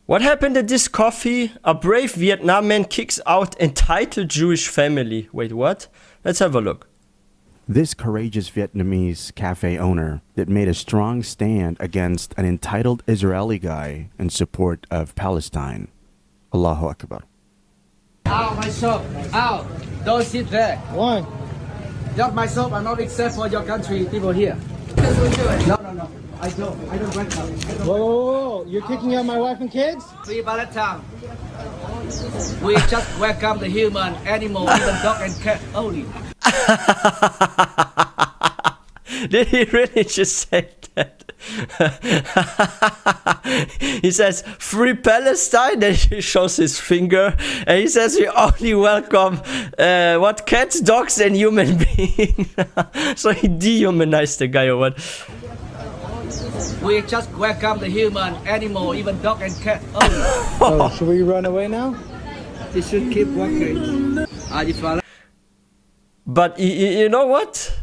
What happened at this coffee? A brave Vietnam man kicks out entitled Jewish family. Wait, what? Let's have a look. This courageous Vietnamese cafe owner that made a strong stand against an entitled Israeli guy in support of Palestine. Allahu Akbar. Ow, my shop. Ow. Don't sit there. Why? Not my shop. I'm not accept for your country people here. Because we're Jewish. No. I don't welcome. Whoa. You're kicking out my wife and kids? Free Palestine. We just welcome the human, animal, even dog and cat only. Did he really just say that? He says, free Palestine, then he shows his finger, and he says we only welcome cats, dogs, and human beings. So he dehumanized the guy or what? We just welcome the human, animal, even dog and cat only. Oh, should we run away now? You should keep walking. But you know what?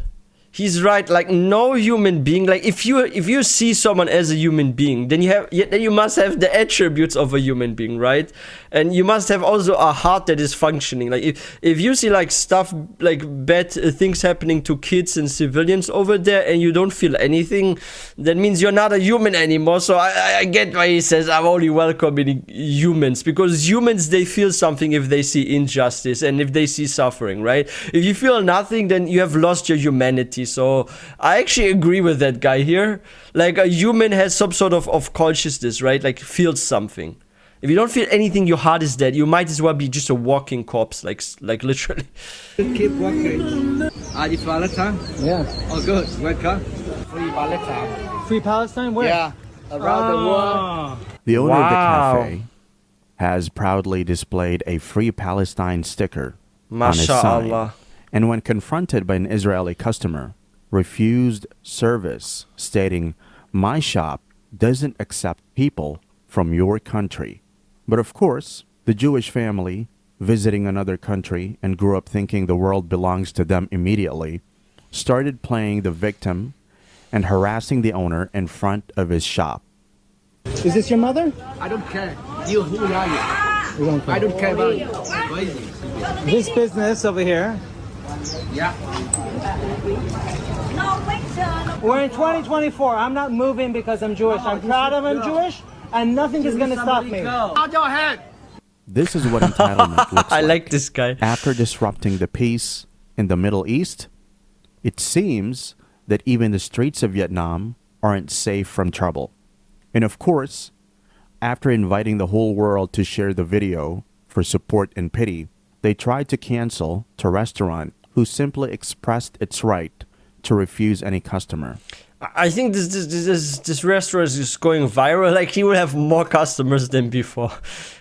He's right. Like no human being. Like if you see someone as a human being, then you must have the attributes of a human being, right? And you must have also a heart that is functioning. Like if you see like stuff like bad things happening to kids and civilians over there, and you don't feel anything, that means you're not a human anymore. So I get why he says I'm only welcoming humans, because humans, they feel something if they see injustice and if they see suffering, right? If you feel nothing, then you have lost your humanity. So I actually agree with that guy here. Like a human has some sort of consciousness, right? Like feels something. If you don't feel anything, your heart is dead. You might as well be just a walking corpse, like literally. Keep walking. Are you Palestine? Yeah. Oh, good. Welcome. Free Palestine. Free Palestine? Where? Yeah. Around the world. The owner of the Wow. cafe has proudly displayed a Free Palestine sticker on his sign, MashaAllah. and when confronted by an Israeli customer, refused service, stating, "My shop doesn't accept people from your country." But of course, the Jewish family, visiting another country and grew up thinking the world belongs to them immediately, started playing the victim and harassing the owner in front of his shop. Is this your mother? I don't care. You, who are you? We don't care. I don't care about you. Crazy. This business over here. Yeah. We're in 2024. I'm not moving because I'm Jewish. I'm proud of I'm Jewish, and nothing is going to stop me. Out your head. This is what entitlement looks I like this guy. After disrupting the peace in the Middle East, it seems that even the streets of Vietnam aren't safe from trouble. And of course, after inviting the whole world to share the video for support and pity, they tried to cancel the restaurant who simply expressed its right to refuse any customer. I think this restaurant is just going viral. Like he will have more customers than before.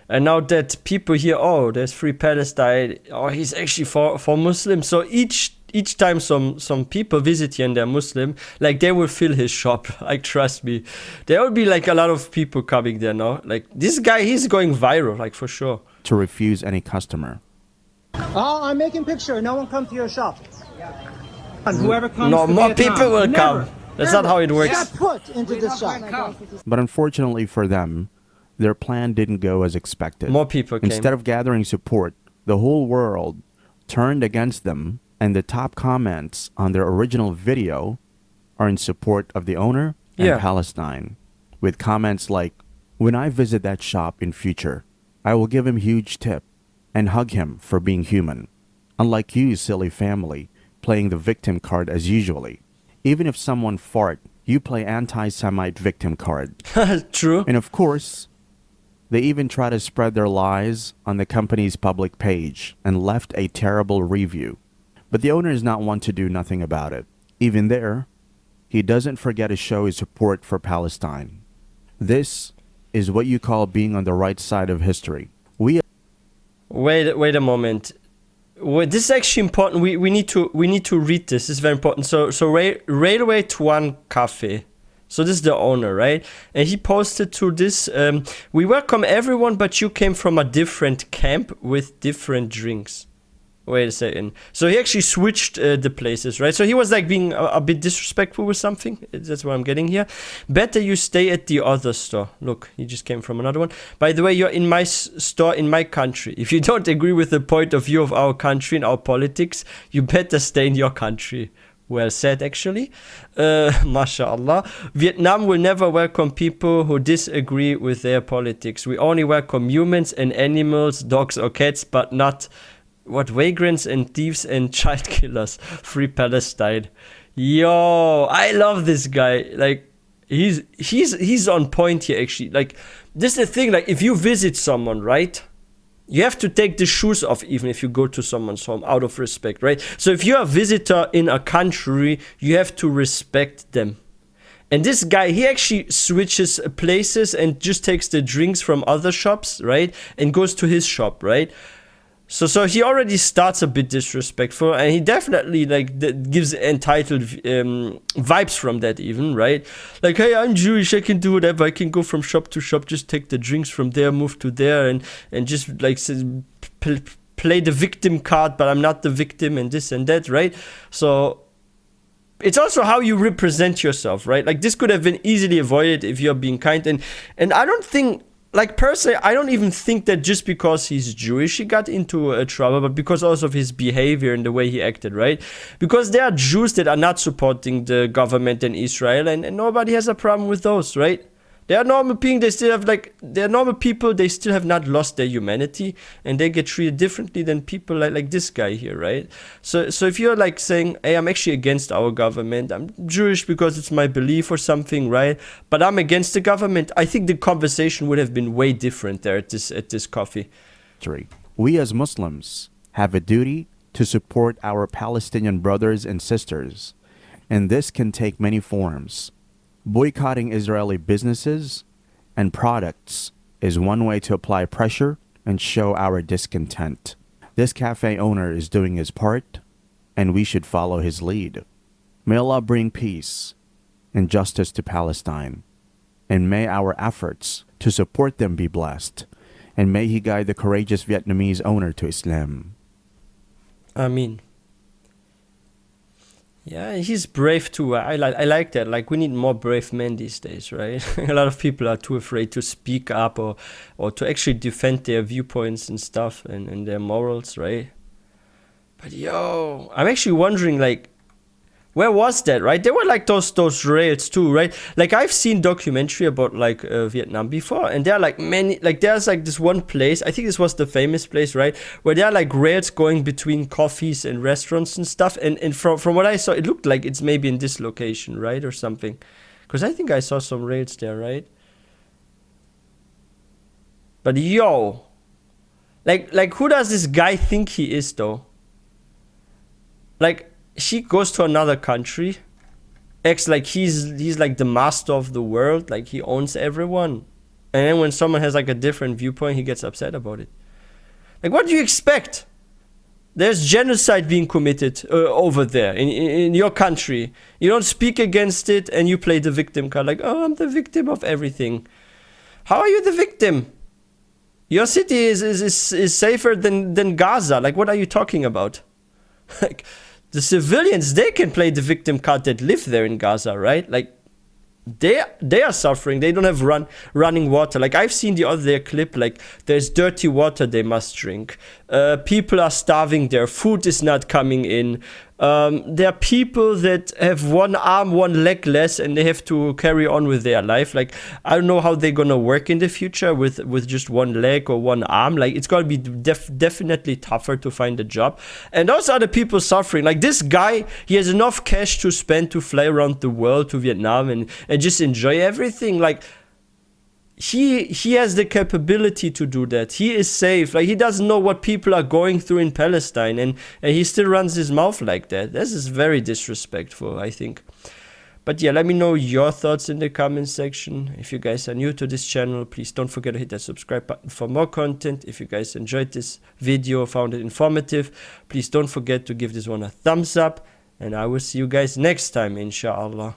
And now that people hear, oh, there's Free Palestine, oh, he's actually for Muslims. So each time some people visit here and they're Muslim, like they will fill his shop. Like trust me, there will be like a lot of people coming there now. Like this guy, he's going viral, like for sure. To refuse any customer. Oh, I'm making picture. No one come to your shop. And whoever comes No, to more Vietnam, people will never, come. That's not how it works. Step foot into this shop. But unfortunately for them, their plan didn't go as expected. More people came. Instead of gathering support, the whole world turned against them, and the top comments on their original video are in support of the owner and Palestine, with comments like, "When I visit that shop in future, I will give him huge tip and hug him for being human. Unlike you, silly family, playing the victim card as usually. Even if someone fart, you play anti-Semite victim card." True. And of course, they even try to spread their lies on the company's public page and left a terrible review. But the owner is not one to do nothing about it. Even there, he doesn't forget to show his support for Palestine. This is what you call being on the right side of history. Wait a moment. Wait, this is actually important. We need to read this. This is very important. So Railway to One Cafe. So this is the owner, right? And he posted to this. We welcome everyone, but you came from a different camp with different drinks. Wait a second. So he actually switched the places, right? So he was like being a bit disrespectful with something. That's what I'm getting here. Better you stay at the other store. Look, he just came from another one. By the way, you're in my store in my country. If you don't agree with the point of view of our country and our politics, you better stay in your country. Well said, actually. MashaAllah. Vietnam will never welcome people who disagree with their politics. We only welcome humans and animals, dogs or cats, but not... vagrants and thieves and child killers. Free Palestine. Yo, I love this guy. Like, he's on point here, actually. Like, this is the thing, like, if you visit someone, right, you have to take the shoes off even if you go to someone's home, out of respect, right? So if you're a visitor in a country, you have to respect them. And this guy, he actually switches places and just takes the drinks from other shops, right, and goes to his shop, right? So he already starts a bit disrespectful, and he definitely like gives entitled vibes from that even, right? Like, hey, I'm Jewish, I can do whatever, I can go from shop to shop, just take the drinks from there, move to there, and just like play the victim card, but I'm not the victim, and this and that, right? So it's also how you represent yourself, right? Like, this could have been easily avoided if you're being kind, and I don't think... Like, personally, I don't even think that just because he's Jewish he got into trouble, but because also of his behavior and the way he acted, right? Because there are Jews that are not supporting the government in Israel, and nobody has a problem with those, right? They are normal beings, they still have, like, they're normal people, they still have not lost their humanity, and they get treated differently than people like this guy here, right? So if you're, like, saying, hey, I'm actually against our government, I'm Jewish because it's my belief or something, right? But I'm against the government, I think the conversation would have been way different there at this coffee. We as Muslims have a duty to support our Palestinian brothers and sisters, and this can take many forms. Boycotting Israeli businesses and products is one way to apply pressure and show our discontent. This cafe owner is doing his part, and we should follow his lead. May Allah bring peace and justice to Palestine, and may our efforts to support them be blessed, and may He guide the courageous Vietnamese owner to Islam. Ameen. Yeah, he's brave too. I like that. Like, we need more brave men these days, right? A lot of people are too afraid to speak up or to actually defend their viewpoints and stuff and their morals, right? But yo, I'm actually wondering, like, where was that, right? There were like those rails too, right? Like, I've seen documentary about like Vietnam before, and there are like many, like there's like this one place, I think this was the famous place, right? Where there are like rails going between coffees and restaurants and stuff. And from what I saw, it looked like it's maybe in this location, right? Or something. Because I think I saw some rails there, right? But yo, like who does this guy think he is though? Like, she goes to another country, acts like he's like the master of the world, like he owns everyone. And then when someone has like a different viewpoint, he gets upset about it. Like, what do you expect? There's genocide being committed over there in your country. You don't speak against it, and you play the victim card, like, oh, I'm the victim of everything. How are you the victim? Your city is safer than Gaza. Like, what are you talking about? Like, the civilians, they can play the victim card that live there in Gaza, right? Like, they are suffering. They don't have running water. Like, I've seen the other clip, like, there's dirty water they must drink. People are starving there. Food is not coming in. There are people that have one arm, one leg less, and they have to carry on with their life. Like, I don't know how they're gonna work in the future with just one leg or one arm. Like, it's gonna be definitely tougher to find a job. And those are the people suffering. Like, this guy, he has enough cash to spend to fly around the world to Vietnam and just enjoy everything. Like, he has the capability to do that. He is safe. Like, he doesn't know what people are going through in Palestine, and he still runs his mouth like that. This is very disrespectful, I think. But yeah, let me know your thoughts in the comment section. If you guys are new to this channel, please don't forget to hit that subscribe button for more content. If you guys enjoyed this video, found it informative, please don't forget to give this one a thumbs up, and I will see you guys next time, inshallah.